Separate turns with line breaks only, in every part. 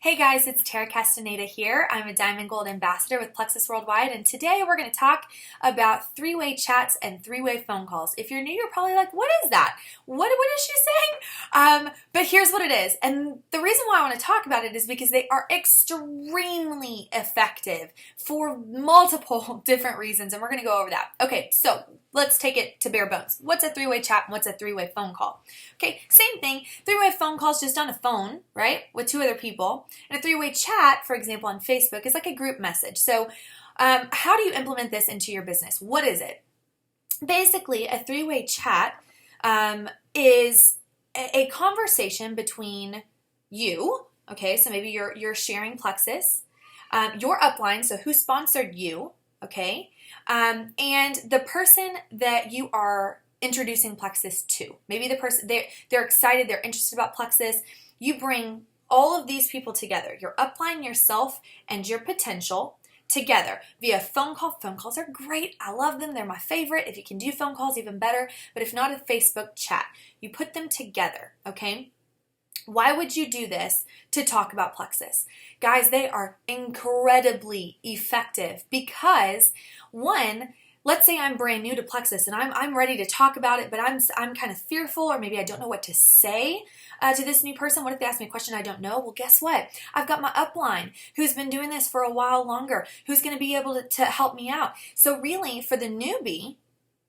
Hey guys, it's Tara Castaneda here. I'm a Diamond Gold Ambassador with Plexus Worldwide, and today we're going to talk about three-way chats and three-way phone calls. If you're new, you're probably like, what is that? What is she saying? But here's what it is, and the reason why I want to talk about it is because they are extremely effective for multiple different reasons, and we're going to go over that. Okay, so let's take it to bare bones. What's a three-way chat and what's a three-way phone call? Okay, same thing. Three-way phone call is just on a phone, right, with two other people. And a three-way chat, for example, on Facebook is like a group message. So how do you implement this into your business? What is it? Basically, a three-way chat is a conversation between you, okay, so maybe you're sharing Plexus, your upline, so who sponsored you, okay, and the person that you are introducing Plexus to. Maybe the person, they're excited, they're interested about Plexus. You bring all of these people together, your upline, yourself, and your potential together via phone call. Phone calls are great. I love them. They're my favorite. If you can do phone calls, even better. But if not, a Facebook chat. You put them together, okay? Why would you do this to talk about Plexus? Guys, they are incredibly effective because, one, let's say I'm brand new to Plexus and I'm ready to talk about it, but I'm kind of fearful, or maybe I don't know what to say to this new person. What if they ask me a question I don't know? Well, guess what? I've got my upline who's been doing this for a while longer, who's going to be able to help me out. So really, for the newbie,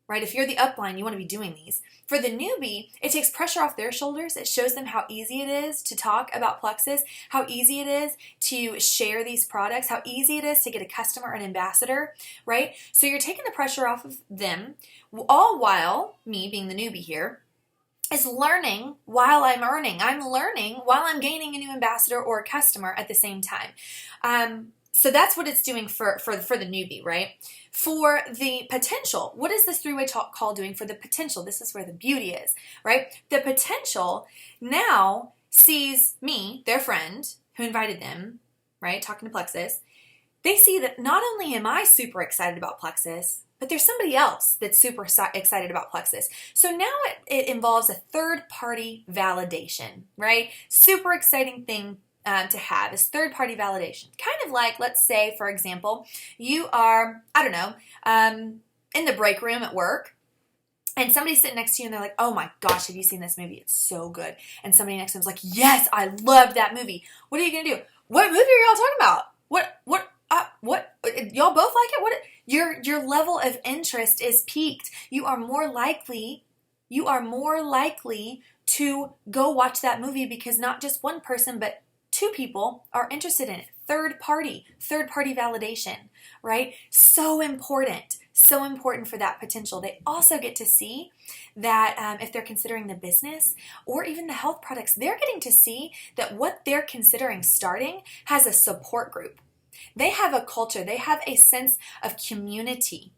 right, if you're the upline, you want to be doing these. For the newbie, it takes pressure off their shoulders. It shows them how easy it is to talk about Plexus, how easy it is to share these products, how easy it is to get a customer or an ambassador, right? So you're taking the pressure off of them, all while, me being the newbie here, is learning while I'm earning. I'm learning while I'm gaining a new ambassador or a customer at the same time. So that's what it's doing for the newbie, right? For the potential, what is this three-way call doing for the potential? This is where the beauty is, right? The potential now sees me, their friend, who invited them, right, talking to Plexus. They see that not only am I super excited about Plexus, but there's somebody else that's super excited about Plexus. So now it involves a third-party validation, right? Super exciting thing to have is third-party validation. Kind of like, let's say, for example, you are, I don't know, in the break room at work, and somebody's sitting next to you and they're like, oh my gosh, have you seen this movie? It's so good. And somebody next to them's like, yes, I loved that movie. What are you going to do? What movie are y'all talking about? What, y'all both like it? What, your level of interest is peaked. You are more likely to go watch that movie because not just one person, but two people are interested in it. Third party validation, right? So important for that potential. They also get to see that if they're considering the business or even the health products, they're getting to see that what they're considering starting has a support group. They have a culture. They have a sense of community.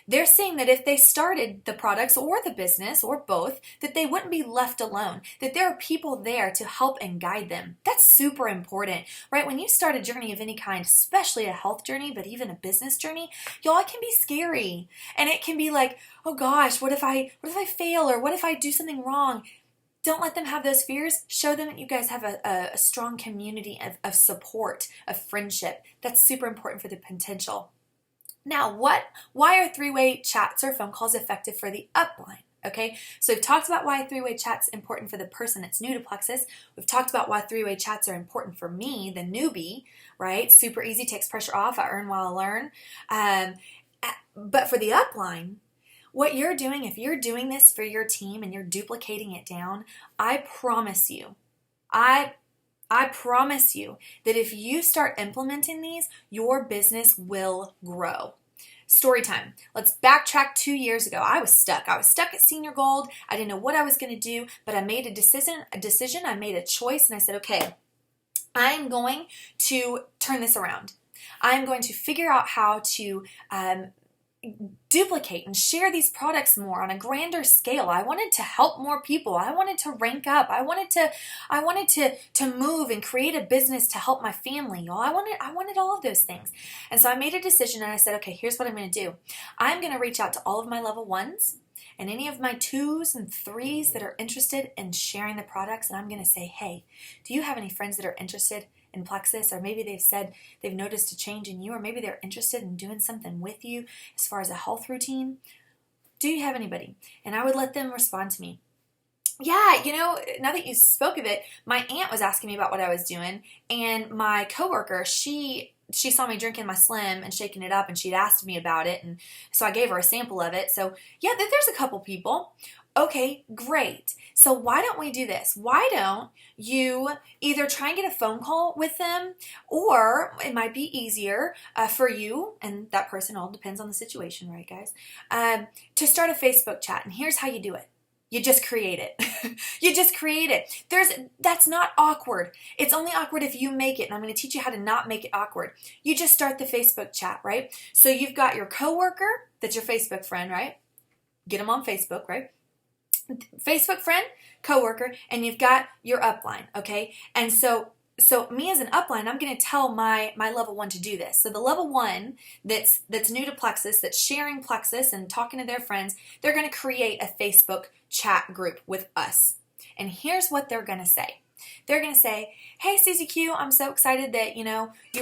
They're seeing that if they started the products or the business or both, that they wouldn't be left alone, that there are people there to help and guide them. That's super important, right? When you start a journey of any kind, especially a health journey, but even a business journey, y'all, it can be scary. And it can be like, oh gosh, what if I fail, or what if I do something wrong? Don't let them have those fears. Show them that you guys have a strong community of support, of friendship. That's super important for the potential. Now, why are three-way chats or phone calls effective for the upline? Okay, so we've talked about why three-way chats important for the person that's new to Plexus. We've talked about why three-way chats are important for me, the newbie, right? Super easy, takes pressure off. I earn while I learn. But for the upline, what you're doing, if you're doing this for your team and you're duplicating it down, I promise you that if you start implementing these, your business will grow. Story time. Let's backtrack 2 years ago. I was stuck. I was stuck at Senior Gold. I didn't know what I was going to do, but I made a decision. I made a choice, and I said, okay, I'm going to turn this around. I'm going to figure out how to duplicate and share these products more on a grander scale. I wanted to help more people. I wanted to rank up. I wanted to move and create a business to help my family. Y'all, I wanted all of those things. And so I made a decision and I said, okay, here's what I'm going to do. I'm going to reach out to all of my level ones and any of my 2s and 3s that are interested in sharing the products, and I'm going to say, hey, do you have any friends that are interested in Plexus? Or maybe they've said they've noticed a change in you, or maybe they're interested in doing something with you as far as a health routine. Do you have anybody? And I would let them respond to me. Yeah, now that you spoke of it, my aunt was asking me about what I was doing, and my coworker, she saw me drinking my Slim and shaking it up, and she'd asked me about it, and so I gave her a sample of it. So yeah, there's a couple people. Okay, great. So why don't we do this? Why don't you either try and get a phone call with them, or it might be easier for you and that person, all depends on the situation, right, guys, to start a Facebook chat. And here's how you do it. You just create it. You just create it. That's not awkward. It's only awkward if you make it, and I'm going to teach you how to not make it awkward. You just start the Facebook chat, right? So you've got your coworker, that's your Facebook friend, right? Get them on Facebook, right? Facebook friend, coworker, and you've got your upline, okay? And so me as an upline, I'm going to tell my level 1 to do this. So the level 1 that's new to Plexus, that's sharing Plexus and talking to their friends, they're going to create a Facebook chat group with us. And here's what they're going to say. They're going to say, hey, Susie Q, I'm so excited that, you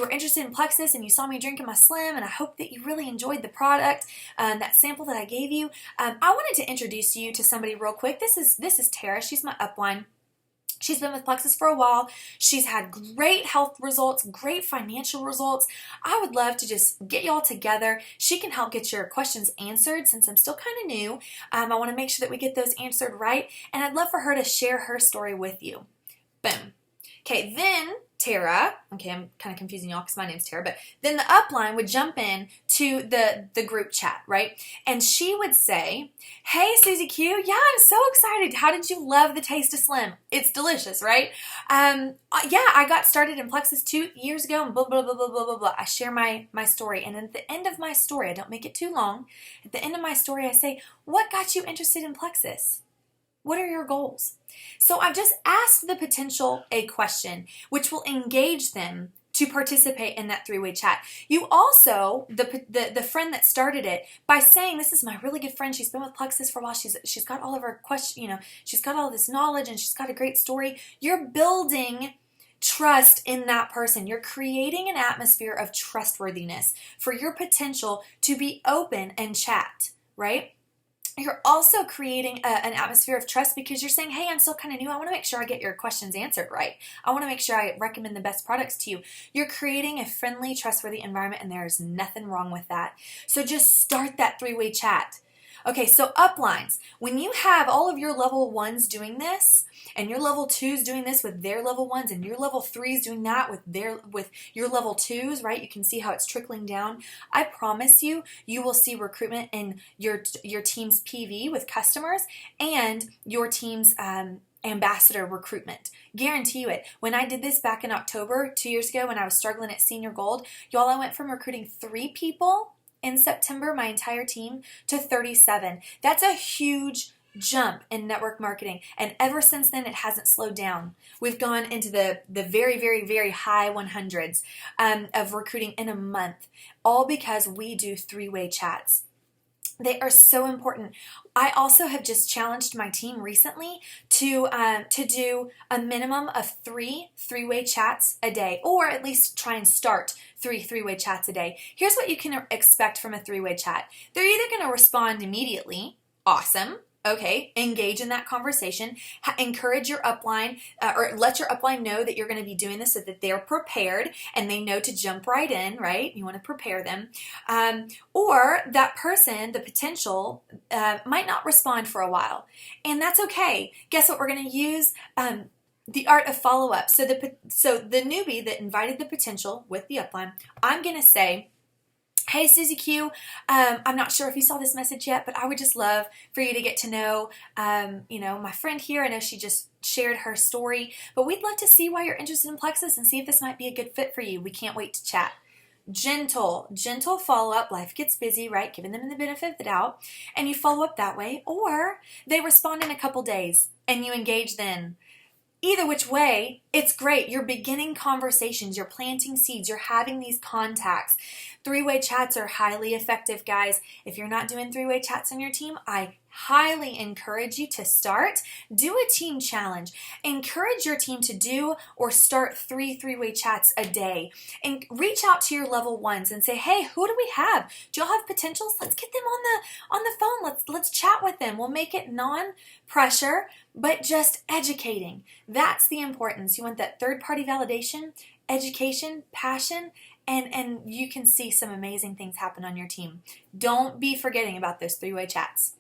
were interested in Plexus and you saw me drinking my Slim, and I hope that you really enjoyed the product, that sample that I gave you. I wanted to introduce you to somebody real quick. This is Tara. She's my upline. She's been with Plexus for a while. She's had great health results, great financial results. I would love to just get y'all together. She can help get your questions answered since I'm still kind of new. I want to make sure that we get those answered right, and I'd love for her to share her story with you. Boom. Okay, then Tara, okay, I'm kind of confusing y'all because my name's Tara, but then the upline would jump in to the group chat, right? And she would say, hey, Susie Q, yeah, I'm so excited. How did you love the taste of Slim? It's delicious, right? Yeah, I got started in Plexus 2 years ago, and blah, blah, blah, blah, blah, blah, blah. I share my story, and at the end of my story, I don't make it too long. At the end of my story, I say, what got you interested in Plexus? What are your goals? So I've just asked the potential a question, which will engage them to participate in that three-way chat. You also, the friend that started it, by saying, this is my really good friend, she's been with Plexus for a while, she's got all of her questions, she's got all this knowledge, and she's got a great story. You're building trust in that person. You're creating an atmosphere of trustworthiness for your potential to be open and chat, right? You're also creating an atmosphere of trust because you're saying, hey, I'm still kind of new. I want to make sure I get your questions answered right. I want to make sure I recommend the best products to you. You're creating a friendly, trustworthy environment, and there's nothing wrong with that. So just start that three-way chat. Okay, so uplines. When you have all of your level 1s doing this, and your level 2s doing this with their level 1s, and your level 3s doing that with your level 2s, right? You can see how it's trickling down. I promise you, you will see recruitment in your team's PV with customers and your team's ambassador recruitment. Guarantee you it. When I did this back in October 2 years ago when I was struggling at Senior Gold, y'all, I went from recruiting 3 people in September, my entire team, to 37. That's a huge jump in network marketing, and ever since then it hasn't slowed down. We've gone into the very, very, very high 100s of recruiting in a month, all because we do three-way chats. They are so important. I also have just challenged my team recently to do a minimum of three-way chats a day, or at least try and start three-way chats a day. Here's what you can expect from a three-way chat. They're either going to respond immediately, awesome. Okay, engage in that conversation, encourage your upline, or let your upline know that you're going to be doing this so that they're prepared and they know to jump right in, right? You want to prepare them. Or that person, the potential, might not respond for a while. And that's okay. Guess what? We're going to use the art of follow-up. So the newbie that invited the potential with the upline, I'm going to say, hey, Susie Q, I'm not sure if you saw this message yet, but I would just love for you to get to know, my friend here. I know she just shared her story, but we'd love to see why you're interested in Plexus and see if this might be a good fit for you. We can't wait to chat. Gentle follow-up. Life gets busy, right? Giving them the benefit of the doubt, and you follow up that way, or they respond in a couple days and you engage then. Either which way, it's great. You're beginning conversations, you're planting seeds, you're having these contacts. Three-way chats are highly effective, guys. If you're not doing three-way chats on your team, I highly encourage you to start. Do a team challenge. Encourage your team to do or start three-way chats a day. And reach out to your level ones and say, hey, who do we have? Do y'all have potentials? Let's get them on the phone. Let's chat with them. We'll make it non-pressure, but just educating. That's the importance. You want that third-party validation, education, passion, and you can see some amazing things happen on your team. Don't be forgetting about those three-way chats.